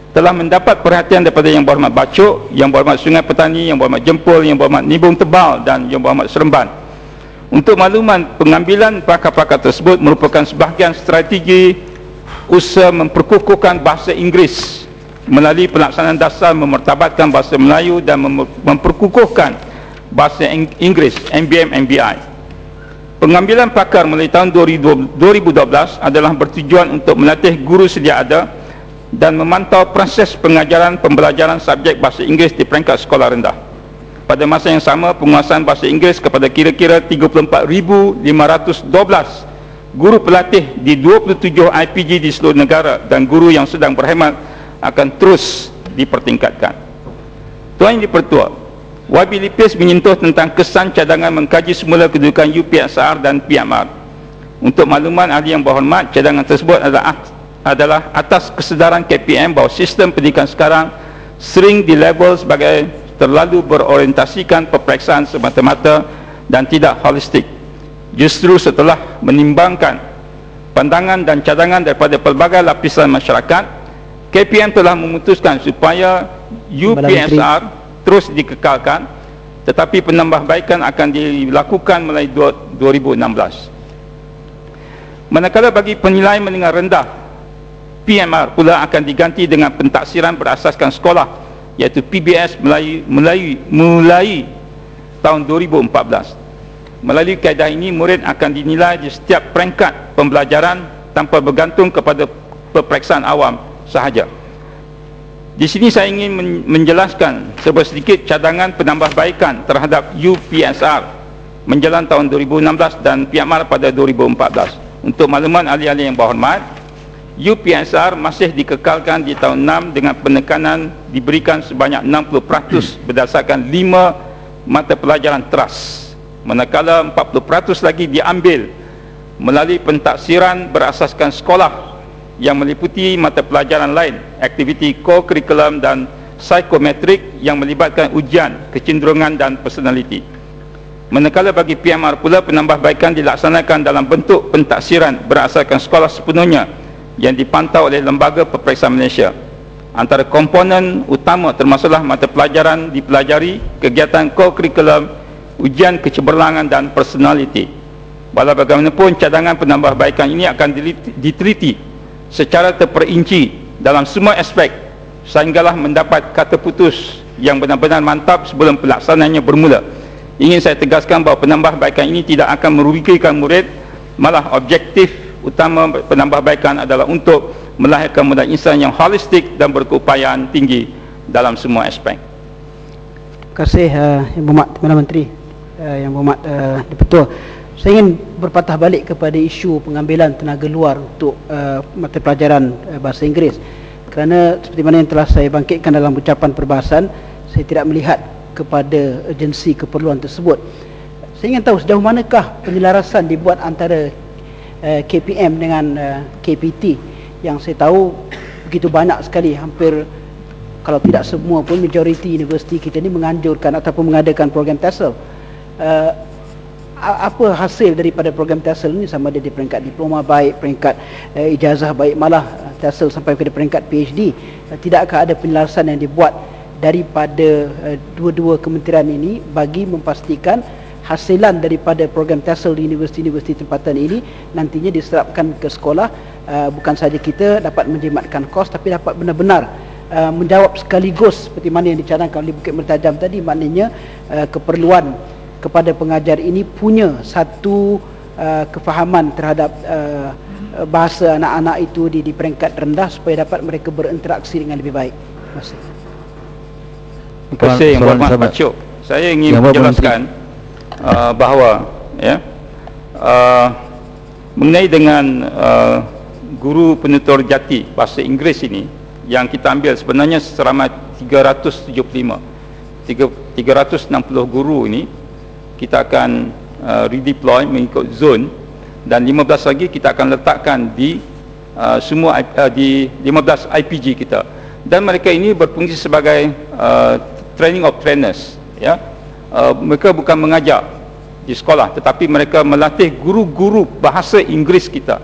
telah mendapat perhatian daripada Yang Berhormat Bacok, Yang Berhormat Sungai Petani, Yang Berhormat Jempol, Yang Berhormat Nibung Tebal dan Yang Berhormat Seremban. Untuk makluman, pengambilan pakar-pakar tersebut merupakan sebahagian strategi usaha memperkukuhkan bahasa Inggeris melalui pelaksanaan dasar memertabatkan bahasa Melayu dan memperkukuhkan bahasa Inggeris MBM MBI. Pengambilan pakar melalui tahun 2012 adalah bertujuan untuk melatih guru sedia ada dan memantau proses pengajaran pembelajaran subjek bahasa Inggeris di peringkat sekolah rendah. Pada masa yang sama, penguasaan bahasa Inggeris kepada kira-kira 34,512 guru pelatih di 27 IPG di seluruh negara dan guru yang sedang berkhidmat akan terus dipertingkatkan. Tuan Yang Dipertua, YB Lipis menyentuh tentang kesan cadangan mengkaji semula kedudukan UPSR dan PMR. Untuk makluman ahli yang berhormat, cadangan tersebut adalah atas kesedaran KPM bahawa sistem pendidikan sekarang sering dilabel sebagai terlalu berorientasikan peperiksaan semata-mata dan tidak holistik. Justru setelah menimbangkan pandangan dan cadangan daripada pelbagai lapisan masyarakat, KPM telah memutuskan supaya UPSR terus dikekalkan, tetapi penambahbaikan akan dilakukan mulai 2016. Manakala bagi penilaian menengah rendah, PMR pula akan diganti dengan pentaksiran berasaskan sekolah, iaitu PBS mulai tahun 2014. Melalui kaedah ini, murid akan dinilai di setiap peringkat pembelajaran tanpa bergantung kepada peperiksaan awam sahaja. Di sini saya ingin menjelaskan sedikit cadangan penambahbaikan terhadap UPSR menjelang tahun 2016 dan PMR pada 2014. Untuk makluman ahli-ahli yang berhormat, UPSR masih dikekalkan di tahun 6 dengan penekanan diberikan sebanyak 60% berdasarkan 5 mata pelajaran teras, manakala 40% lagi diambil melalui pentaksiran berasaskan sekolah yang meliputi mata pelajaran lain, aktiviti co-curriculum dan psikometrik yang melibatkan ujian, kecenderungan dan personaliti. Manakala bagi PMR pula, penambahbaikan dilaksanakan dalam bentuk pentaksiran berasaskan sekolah sepenuhnya yang dipantau oleh Lembaga Peperiksaan Malaysia. Antara komponen utama termasuklah mata pelajaran dipelajari, kegiatan co-curriculum, ujian kecemerlangan dan personaliti. Walau bagaimanapun, cadangan penambahbaikan ini akan diteliti secara terperinci dalam semua aspek sehinggalah mendapat kata putus yang benar-benar mantap sebelum pelaksanaannya bermula. Ingin saya tegaskan bahawa penambahbaikan ini tidak akan merugikan murid, malah objektif utama penambahbaikan adalah untuk melahirkan murid insan yang holistik dan berkeupayaan tinggi dalam semua aspek. Terima kasih Yang Berhormat Perdana Menteri, Yang Berhormat Dipertua. Saya ingin berpatah balik kepada isu pengambilan tenaga luar untuk mata pelajaran bahasa Inggeris, kerana seperti mana yang telah saya bangkitkan dalam ucapan perbahasan, saya tidak melihat kepada urgensi keperluan tersebut. Saya ingin tahu sejauh manakah penyelarasan dibuat antara KPM dengan KPT, yang saya tahu begitu banyak sekali, hampir kalau tidak semua pun majoriti universiti kita ini menganjurkan ataupun mengadakan program TESOL. Apa hasil daripada program TESOL ini, sama ada di peringkat diploma baik, peringkat ijazah baik, malah TESOL sampai ke peringkat PhD? Tidakkah ada penyelarasan yang dibuat daripada dua-dua kementerian ini bagi memastikan hasilan daripada program TESOL di universiti-universiti tempatan ini nantinya diserapkan ke sekolah, bukan sahaja kita dapat menjimatkan kos, tapi dapat benar-benar menjawab sekaligus seperti mana yang dicanangkan oleh Bukit Mertajam tadi, maknanya keperluan kepada pengajar ini punya satu kefahaman terhadap bahasa anak-anak itu di peringkat rendah supaya dapat mereka berinteraksi dengan lebih baik. Terima kasih. Terima kasih Yang Berhormat Bacok. Saya ingin menjelaskan bahawa mengenai dengan guru penutur jati bahasa Inggeris ini yang kita ambil sebenarnya seramai 360 guru ini kita akan redeploy mengikut zone, dan 15 lagi kita akan letakkan di semua di 15 IPG kita, dan mereka ini berfungsi sebagai training of trainers, ya. Mereka bukan mengajar di sekolah, tetapi mereka melatih guru-guru bahasa Inggeris kita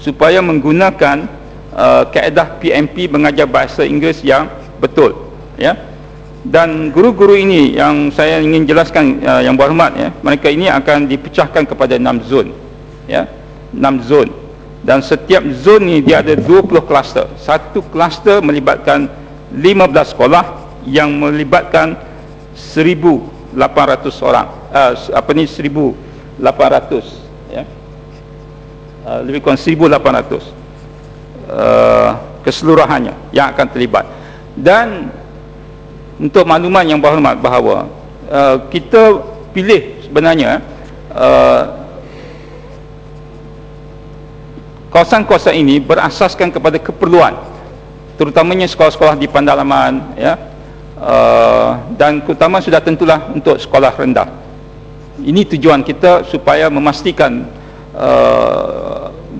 supaya menggunakan kaedah PMP mengajar bahasa Inggeris yang betul, ya. Dan guru-guru ini yang saya ingin jelaskan, yang berhormat, ya, mereka ini akan dipecahkan kepada 6 zon, ya, 6 zon, dan setiap zon ni dia ada 20 kluster. Satu kluster melibatkan 15 sekolah yang melibatkan 1,800 orang, 1,800, ya, lebih kurang 1,800 keseluruhannya yang akan terlibat. Dan untuk makluman yang berhormat bahawa kita pilih sebenarnya kawasan-kawasan ini berasaskan kepada keperluan, terutamanya sekolah-sekolah di pendalaman, ya, dan terutama sudah tentulah untuk sekolah rendah. Ini tujuan kita supaya memastikan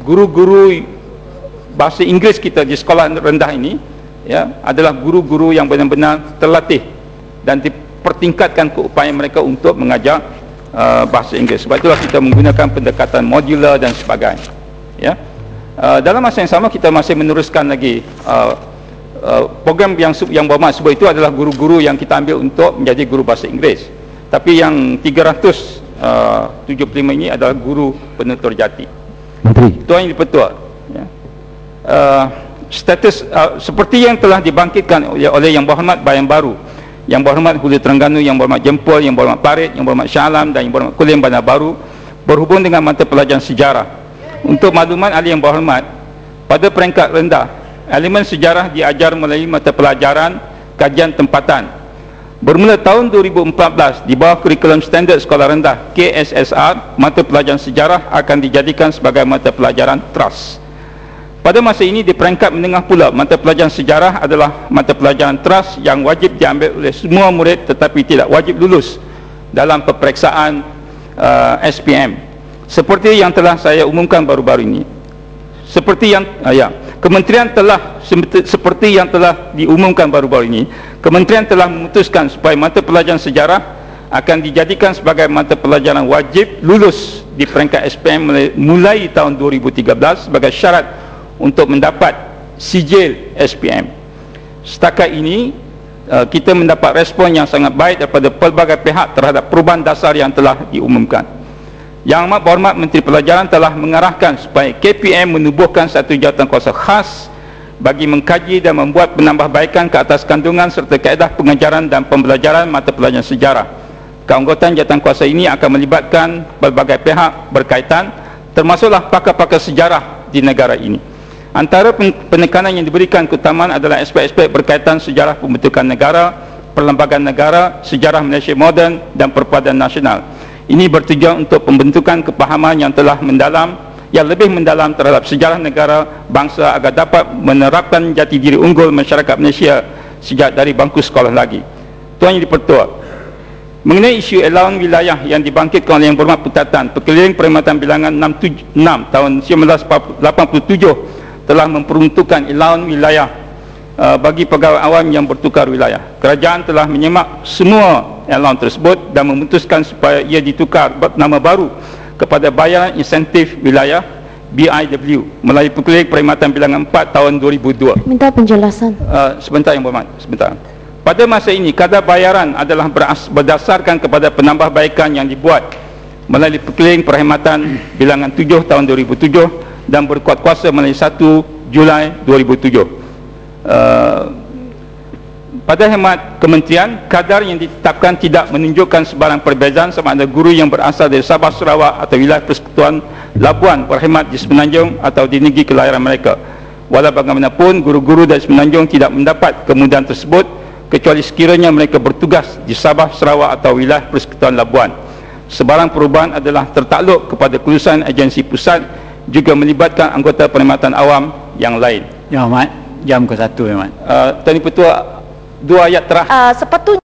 guru-guru bahasa Inggeris kita di sekolah rendah ini, ya, adalah guru-guru yang benar-benar terlatih dan dipertingkatkan keupayaan mereka untuk mengajar bahasa Inggeris. Sebab itulah kita menggunakan pendekatan modular dan sebagainya, ya. Dalam masa yang sama kita masih meneruskan lagi program yang bermakna sebab itu adalah guru-guru yang kita ambil untuk menjadi guru bahasa Inggeris. Tapi yang 375 ini adalah guru penutur jati. Menteri, Tuan Yang Di-Pertua, ya. Status seperti yang telah dibangkitkan oleh Yang Berhormat Bayan Baru, Yang Berhormat Hulu Terengganu, Yang Berhormat Jempol, Yang Berhormat Parit, Yang Berhormat Shah Alam dan Yang Berhormat Kulim Bandar Baru berhubung dengan mata pelajaran sejarah. Untuk makluman ahli Yang Berhormat, pada peringkat rendah, elemen sejarah diajar melalui mata pelajaran kajian tempatan. Bermula tahun 2014 di bawah kurikulum standard sekolah rendah KSSR, mata pelajaran sejarah akan dijadikan sebagai mata pelajaran TRAS. Pada masa ini di peringkat menengah pula, mata pelajaran sejarah adalah mata pelajaran TRAS yang wajib diambil oleh semua murid tetapi tidak wajib lulus dalam peperiksaan SPM. Seperti yang telah saya umumkan baru-baru ini, Kementerian telah seperti yang telah diumumkan baru-baru ini, Kementerian telah memutuskan supaya mata pelajaran sejarah akan dijadikan sebagai mata pelajaran wajib lulus di peringkat SPM mulai tahun 2013 sebagai syarat untuk mendapat sijil SPM. Setakat ini kita mendapat respon yang sangat baik daripada pelbagai pihak terhadap perubahan dasar yang telah diumumkan. Yang Amat Berhormat Menteri Pelajaran telah mengarahkan supaya KPM menubuhkan satu jawatankuasa khas bagi mengkaji dan membuat penambahbaikan ke atas kandungan serta kaedah pengajaran dan pembelajaran mata pelajaran sejarah. Keanggotaan jawatankuasa ini akan melibatkan berbagai pihak berkaitan, termasuklah pakar-pakar sejarah di negara ini. Antara penekanan yang diberikan keutamaan adalah aspek-aspek berkaitan sejarah pembentukan negara, perlembagaan negara, sejarah Malaysia moden dan perpaduan nasional. Ini bertujuan untuk pembentukan kepahaman yang telah mendalam, yang lebih mendalam terhadap sejarah negara bangsa agar dapat menerapkan jati diri unggul masyarakat Malaysia sejak dari bangku sekolah lagi. Tuan Yang Di-Pertua, mengenai isu allowance wilayah yang dibangkitkan oleh Yang Berhormat Pentadatan, Perkeliling Perkhidmatan Bilangan 6 tahun 1987 telah memperuntukkan allowance wilayah bagi pegawai awam yang bertukar wilayah. Kerajaan telah menyemak semua allowance tersebut dan memutuskan supaya ia ditukar nama baru kepada bayaran insentif wilayah BIW melalui Perkeliling Perkhidmatan Bilangan 4 tahun 2002. minta penjelasan. Sebentar Yang Berhormat, sebentar. Pada masa ini kadar bayaran adalah berdasarkan kepada penambahbaikan yang dibuat melalui Perkeliling Perkhidmatan Bilangan 7 tahun 2007 dan berkuat kuasa melalui 1 Julai 2007. Pada khidmat kementerian, kadar yang ditetapkan tidak menunjukkan sebarang perbezaan sama ada guru yang berasal dari Sabah, Sarawak atau wilayah Persekutuan Labuan berkhidmat di Semenanjung atau di negeri kelahiran mereka. Walau bagaimanapun, guru-guru dari Semenanjung tidak mendapat kemudahan tersebut kecuali sekiranya mereka bertugas di Sabah, Sarawak atau wilayah Persekutuan Labuan. Sebarang perubahan adalah tertakluk kepada kelulusan agensi pusat, juga melibatkan anggota perkhidmatan awam yang lain. Ya, Mat. Jam ke-1, Mat. Tuan Yang Di-Pertua, 2 ayat terakhir. Sepatutnya